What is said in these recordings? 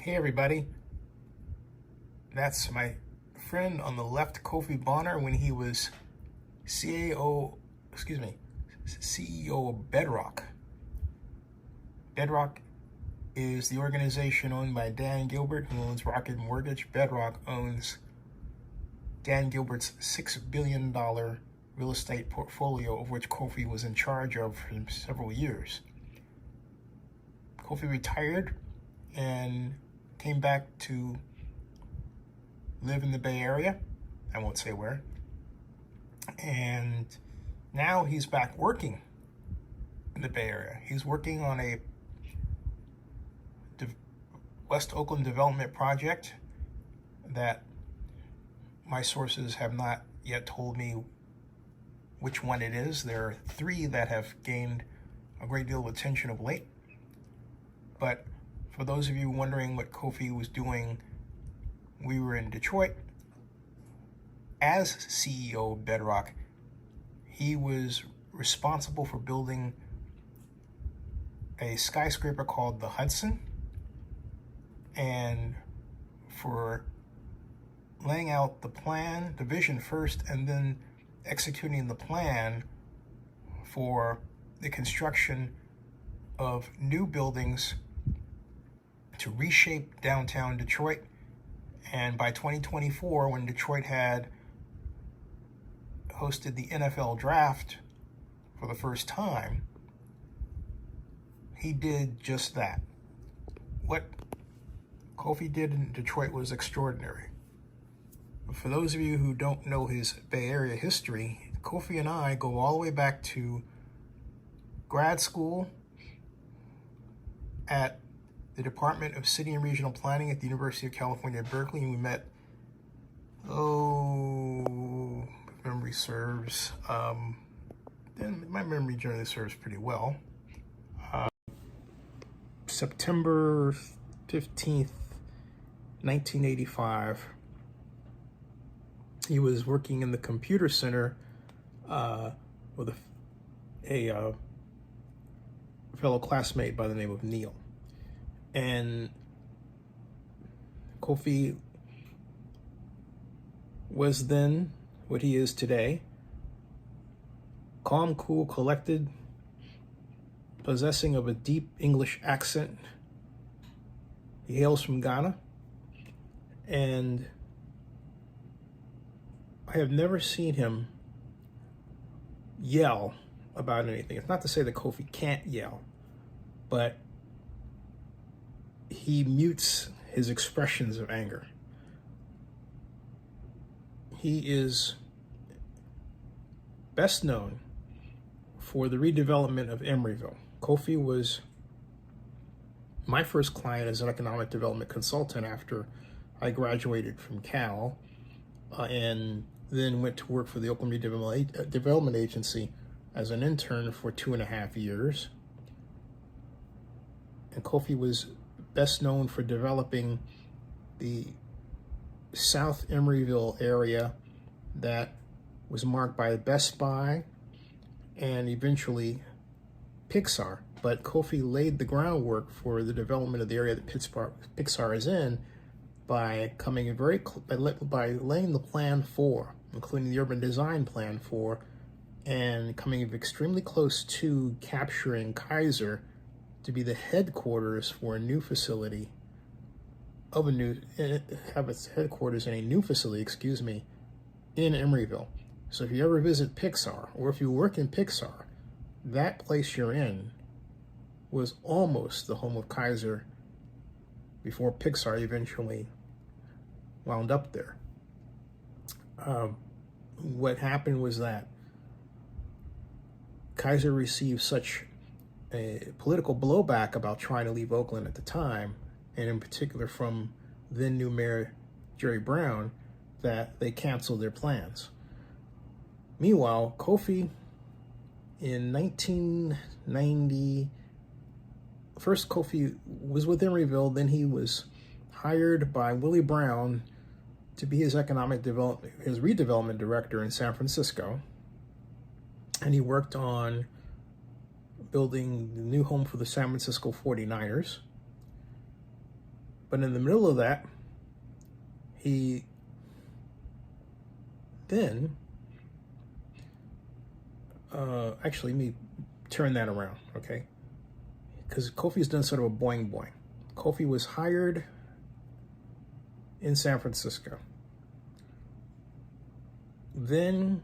Hey everybody, that's my friend on the left, Kofi Bonner, when he was CEO of Bedrock. Bedrock is the organization owned by Dan Gilbert, who owns Rocket Mortgage. Bedrock owns Dan Gilbert's $6 billion real estate portfolio, of which Kofi was in charge of for several years. Kofi retired and came back to live in the Bay Area. I won't say where. And now he's back working in the Bay Area. He's working on a West Oakland development project that my sources have not yet told me which one it is. There are three that have gained a great deal of attention of late. But for those of you wondering what Kofi was doing, we were in Detroit. As CEO of Bedrock, he was responsible for building a skyscraper called the Hudson and for laying out the plan, the vision first, and then executing the plan for the construction of new buildings to reshape downtown Detroit. And by 2024, when Detroit had hosted the NFL draft for the first time, he did just that. What Kofi did in Detroit was extraordinary. But for those of you who don't know his Bay Area history, Kofi and I go all the way back to grad school at the Department of City and Regional Planning at the University of California, Berkeley, and we met, if memory serves, then my memory generally serves pretty well. September 15th, 1985, he was working in the computer center with a fellow classmate by the name of Neil. And Kofi was then what he is today: calm, cool, collected, possessing of a deep English accent. He hails from Ghana, and I have never seen him yell about anything. It's not to say that Kofi can't yell, but he mutes his expressions of anger. He is best known for the redevelopment of Emeryville. Kofi was my first client as an economic development consultant after I graduated from Cal, and then went to work for the Oakland Development Agency as an intern for 2.5 years. And Kofi was best known for developing the South Emeryville area that was marked by Best Buy and eventually Pixar. But Kofi laid the groundwork for the development of the area that Pixar is in by coming by laying the plan for, including the urban design plan for, and coming extremely close to capturing Kaiser to be the headquarters for a new facility have its headquarters in a new facility, in Emeryville. So if you ever visit Pixar, or if you work in Pixar, that place you're in was almost the home of Kaiser before Pixar eventually wound up there. What happened was that Kaiser received such a political blowback about trying to leave Oakland at the time, and in particular from then new Mayor Jerry Brown, that they canceled their plans. Meanwhile, Kofi in 1990, first Kofi was with Emeryville, then he was hired by Willie Brown to be his redevelopment director in San Francisco. And he worked on building the new home for the San Francisco 49ers. But in the middle of that, he then, actually, let me turn that around, okay? Because Kofi's done sort of a boing boing. Kofi was hired in San Francisco. Then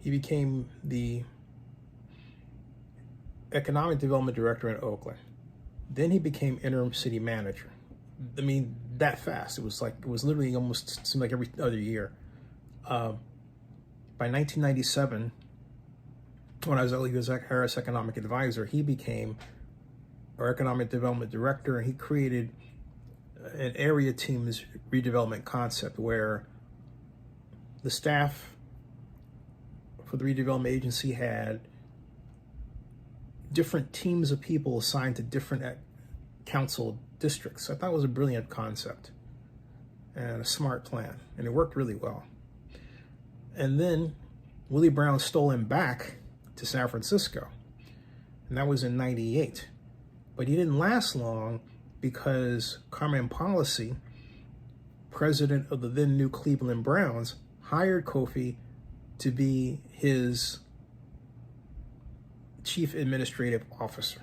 he became the economic development director in Oakland. Then he became interim city manager. I mean, that fast. It was literally almost seemed like every other year. By 1997, when I was at Harris Economic Advisor, he became our economic development director, and he created an area teams redevelopment concept where the staff for the redevelopment agency had different teams of people assigned to different council districts. I thought it was a brilliant concept and a smart plan, and it worked really well. And then Willie Brown stole him back to San Francisco, and that was in '98. But he didn't last long because Carmen Policy, president of the then new Cleveland Browns, hired Kofi to be his chief administrative officer.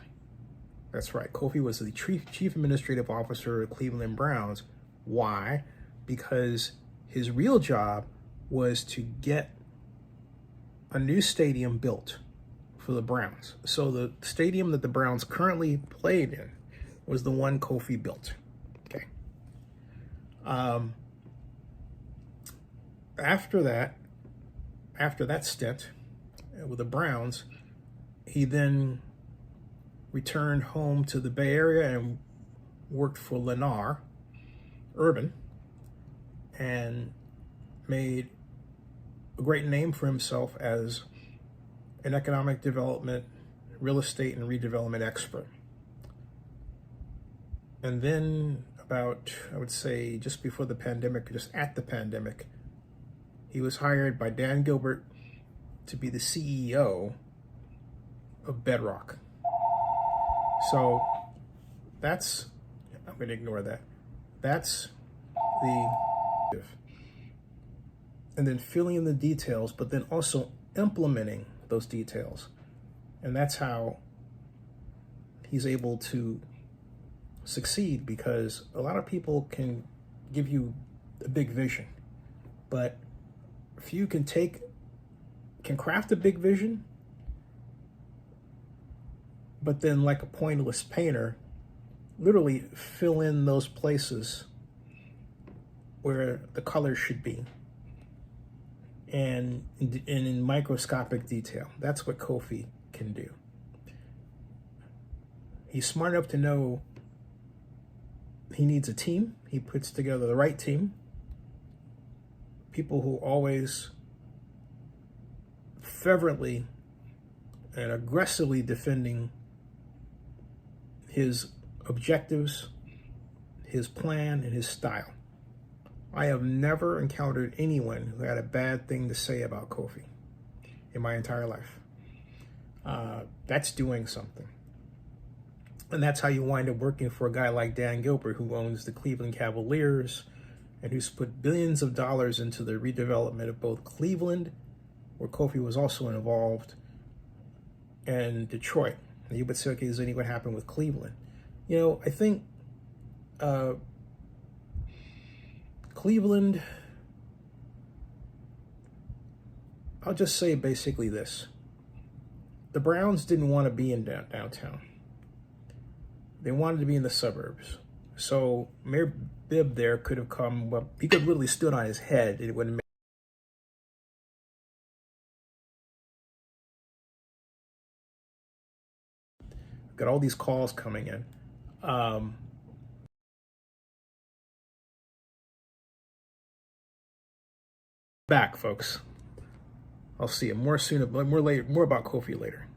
That's right. Kofi was the chief administrative officer of Cleveland Browns. Why? Because his real job was to get a new stadium built for the Browns. So the stadium that the Browns currently played in was the one Kofi built. Okay. After that stint with the Browns, he then returned home to the Bay Area and worked for Lennar Urban and made a great name for himself as an economic development, real estate, and redevelopment expert. And then about, I would say, just before the pandemic, just at the pandemic, he was hired by Dan Gilbert to be the CEO of Bedrock. So that's, I'm going to ignore that. That's the, and then filling in the details, but then also implementing those details. And that's how he's able to succeed, because a lot of people can give you a big vision, but few can craft a big vision, but then, like a pointless painter, literally fill in those places where the colors should be, and in microscopic detail. That's what Kofi can do. He's smart enough to know he needs a team. He puts together the right team, people who always fervently and aggressively defending his objectives, his plan, and his style. I have never encountered anyone who had a bad thing to say about Kofi in my entire life. That's doing something. And that's how you wind up working for a guy like Dan Gilbert, who owns the Cleveland Cavaliers and who's put billions of dollars into the redevelopment of both Cleveland, where Kofi was also involved, and Detroit. And you would say, okay, does anything happen with Cleveland? You know, I think Cleveland, I'll just say basically this. The Browns didn't want to be in downtown. They wanted to be in the suburbs. So Mayor Bibb there could have come, well, he could have literally stood on his head. It wouldn't make got all these calls coming in. Back, folks. I'll see you more soon, more about Kofi later.